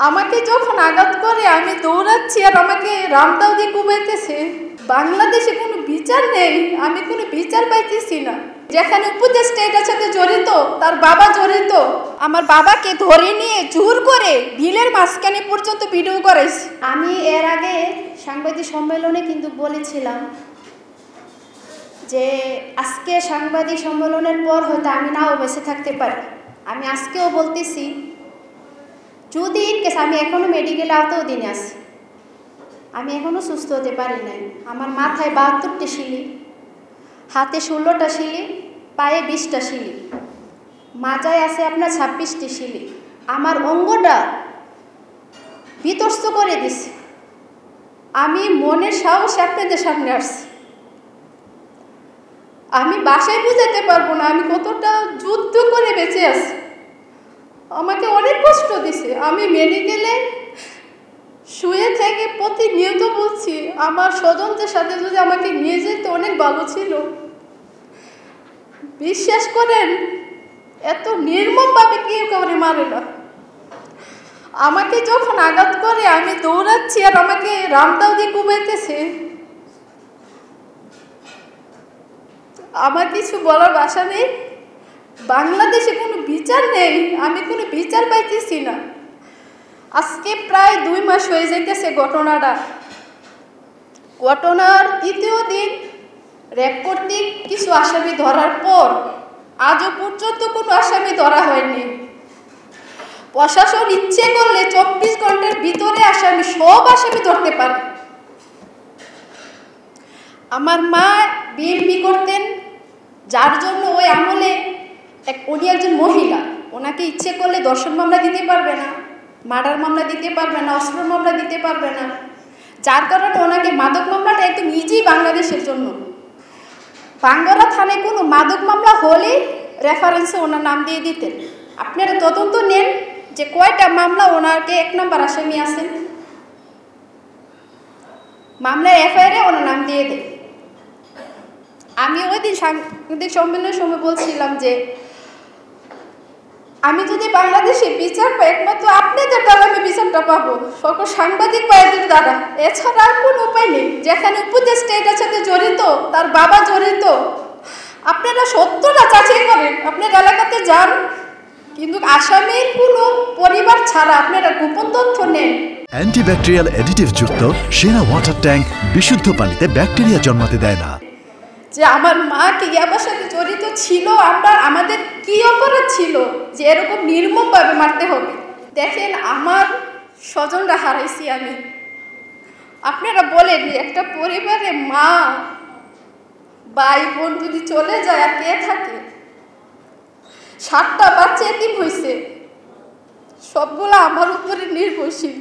আমাকে যখন আঘাত করে আমি দৌড়াচ্ছি আর আমাকে রামদাও দিয়ে কুবাইতেছে। বাংলাদেশে কোনো বিচার নেই, আমি কোনো বিচার পাইতেছি না। যেখানে উপদেষ্টা এটার সাথে জড়িত, তার বাবা জড়িত। আমার বাবাকে ধরে নিয়ে জোর করে বিলের মাঝখানে পর্যন্ত ভিডিও করাইছে। আমি এর আগে সাংবাদিক সম্মেলনে কিন্তু বলেছিলাম যে আজকে সাংবাদিক সম্মেলনের পর হয়তো আমি নাও বেঁচে থাকতে পারি। আমি আজকেও বলতেছি, যদি ইনকেস আমি এখনও মেডিকেল আওতাধীনে আছি, আমি এখনও সুস্থ হতে পারি নাই। আমার মাথায় 72টি শিলি, হাতে 16টা শিলি, পায়ে 20টা শিলি, মাজায় আছে আপনার 26টি শিলি। আমার অঙ্গটা বিতস্ত করে দিছে। আমি মনের সাহস আপনাদের সামনে আসছি। আমি বাসায় বুঝাতে পারবো না আমি কতটা যুদ্ধ করে বেঁচে আছি। আমাকে অনেক কষ্ট দিছে। আমি মেডিকেলে শুয়ে থেকে প্রতিনিয়ত বলছি আমার স্বজনদের সাথে যদি আমাকে নিয়ে যেতে অনেক ভালো ছিল। বিশ্বাস করেন, এত নির্মমভাবে কেউ কাউরে মারে না। আমাকে যখন আঘাত করে আমি দৌড়াচ্ছি আর আমাকে রামদাও দিয়ে কুবাইতেছে। আমার কিছু বলার ভাষা নেই। বাংলাদেশে কোনো বিচার নেই, আমি কোনো বিচার পাইতেছি না। আজকে প্রায় 2 মাস হয়ে যাইতেছে ঘটনার তৃতীয় দিন র্যাব কর্তৃক কিছু আসামি ধরার পর আজও পর্যন্ত কোনো আসামি ধরা হয়নি। প্রশাসন ইচ্ছে করলে 24 ঘন্টার ভিতরে সব আসামি ধরতে পারে। আমার মা বিএমপি করতেন, যার জন্য ওই আমলে উনি একজন মহিলা, ওনাকে ইচ্ছে করলে ধর্ষণ মামলা দিতে পারবে না, মার্ডার মামলা দিতে পারবে না, অস্ত্র মামলা দিতে পারবে না। যার কারণে ওনাকে মাদক মামলাটা একদম ইজি বাংলাদেশের জন্য। ভাঙ্গরা থানায় কোনো মাদক মামলা হলে রেফারেন্সে ওনার নাম দিয়ে দিতেন। আপনারা তদন্ত নেন যে কয়টা মামলা ওনাকে 1 নম্বর আসামি আছেন, মামলার এফআইআরে ওনার নাম দিয়ে দেন। আমি ওই দিন সাংবাদিক সম্মেলনের সময় বলছিলাম যে আমি যদি বাংলাদেশে বিচার পাই একমাত্র আপনাদের দ্বারা আমি বিচারটা পাবো, সকল সাংবাদিক ভাইদের দ্বারা। এছাড়া আর কোনো উপায় নেই। যেখানে উপদেষ্টা এটার সাথে জড়িত, তার বাবা জড়িত। আপনারা সত্যটা যাচাই করেন, আপনার এলাকাতে যান, কিন্তু আসামির কোনো পরিবার ছাড়া আপনারা গোপন তথ্য নেন। অ্যান্টিব্যাকটেরিয়াল অ্যাডিটিভ যুক্ত সেরা ওয়াটার ট্যাঙ্ক বিশুদ্ধ পানিতে ব্যাকটেরিয়া জন্মাতে দেয় না। যে আমার মা কি ইয়াবার সাথে জড়িত ছিল, আমাদের কি অপরাধ ছিল যে এরকম নির্মমভাবে মারতে হবে? দেখেন, আমার স্বজনরা হারাইছি আমি। আপনারা বলেন একটা পরিবারে মা ভাই বোন যদি চলে যায় আর কে থাকে? 7টা বাচ্চা এতিম হয়েছে, সবগুলো আমার উপরে নির্ভরশীল।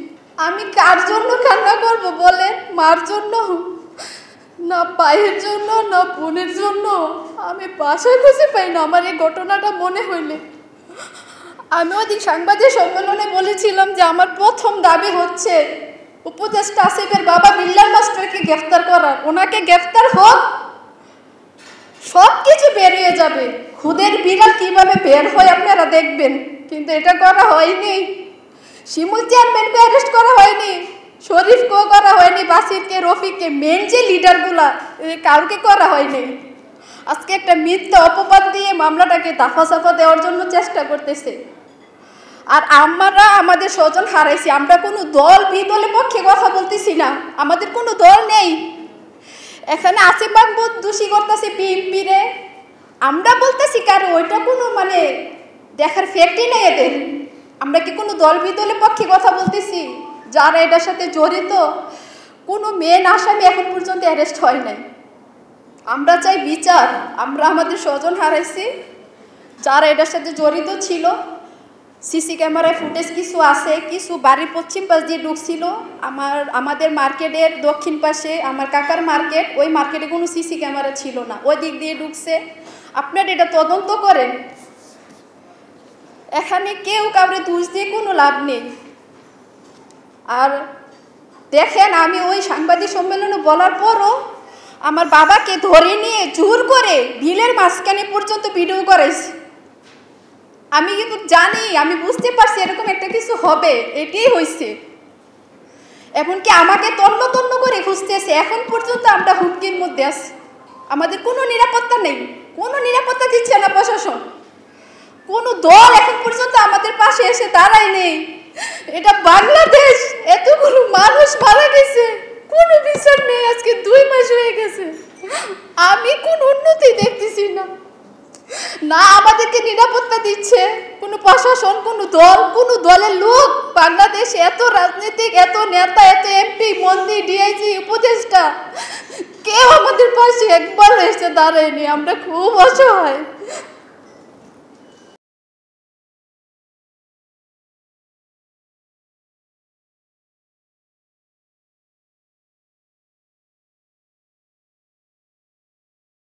আমি কার জন্য কান্না করব বলেন? মার জন্য না, ভাইয়ের জন্য না, বোনের জন্য? আমি বাসায় খুঁজে পাই না আমার এই ঘটনাটা মনে হইলে। আমি ওদিক সাংবাদিক সম্মেলনে বলেছিলাম যে আমার প্রথম দাবি হচ্ছে উপদেষ্টা আসিফের বাবা বিল্লাল মাস্টারকে গ্রেফতার করার। ওনাকে গ্রেফতার হোক, সব কিছু বেরিয়ে যাবে। খুদের বিড়াল কিভাবে বের হয় আপনারা দেখবেন। কিন্তু এটা করা হয়নি। শিমুল চেয়ারম্যানকে অ্যারেস্ট করা হয়নি, শরীফকেও করা হয়নি, বাসিরকে, রফিককে, মেন যে লিডারগুলা কাউকে করা হয়নি। আজকে একটা মিথ্যা অপবাদ দিয়ে মামলাটাকে দাফাসাফা দেওয়ার জন্য চেষ্টা করতেছে। আর আমরা আমাদের স্বজন হারাইছি। আমরা কোনো দল বিদলের পক্ষে কথা বলতেছি না, আমাদের কোনো দল নেই। এখানে আসিফ মাহমুদ দোষী করতেছে বিএনপি রে, আমরা বলতেছি কারো ওইটা কোনো দেখার ফ্যাক্টই নেই এদের। আমরা কি কোনো দল বিদলের পক্ষে কথা বলতেছি? যারা এটার সাথে জড়িত কোনো মেন আসামি এখন পর্যন্ত অ্যারেস্ট হয় নাই। আমরা চাই বিচার। আমরা আমাদের স্বজন হারাইছি যারা এটার সাথে জড়িত ছিল। সিসি ক্যামেরায় ফুটেজ কিছু আছে, কিছু বাড়ির পশ্চিম পাশ দিয়ে ঢুকছিল। আমাদের মার্কেটের দক্ষিণ পাশে আমার কাকার মার্কেট, ওই মার্কেটে কোনো সিসি ক্যামেরা ছিল না, ওই দিক দিয়ে ঢুকছে। আপনারা এটা তদন্ত করেন। এখানে কেউ কাউরে দোষ দিয়ে কোনো লাভ নেই। আর দেখেন, আমি ওই সাংবাদিক সম্মেলনে বলার পরও আমার বাবাকে ধরে নিয়ে জোর করে বিলের মাঝখানে পর্যন্ত ভিডিও করাইছি। আমি কিন্তু জানি, আমি বুঝতে পারছি এরকম একটা কিছু হবে, এটাই হয়েছে। এখন কি আমাকে তন্ন তন্ন করে খুঁজতেছে, এখন পর্যন্ত আমরা হুমকির মধ্যে আছি, আমাদের কোনো নিরাপত্তা নেই, কোনো নিরাপত্তা দিচ্ছে না প্রশাসন, কোনো দল এখন পর্যন্ত আমাদের পাশে এসে দাঁড়ায় নেই। এটা বাংলাদেশ, এতগুলো মানুষ মারা গেছে, কোনো বিচার নেই, আজকে 2 মাস হয়ে গেছে, আমি কোনো উন্নতি দেখতেছি না, না আমাদেরকে নিরাপত্তা দিচ্ছে কোনো প্রশাসন, কোনো দল, কোনো দলের লোক। বাংলাদেশে এত রাজনীতিক, এত নেতা, এত এমপি, মন্ত্রী, ডিআইজি, উপদেষ্টা, কেউ আমাদের পাশে একবার এসে দাঁড়ায়নি, আমরা খুব অসহায়।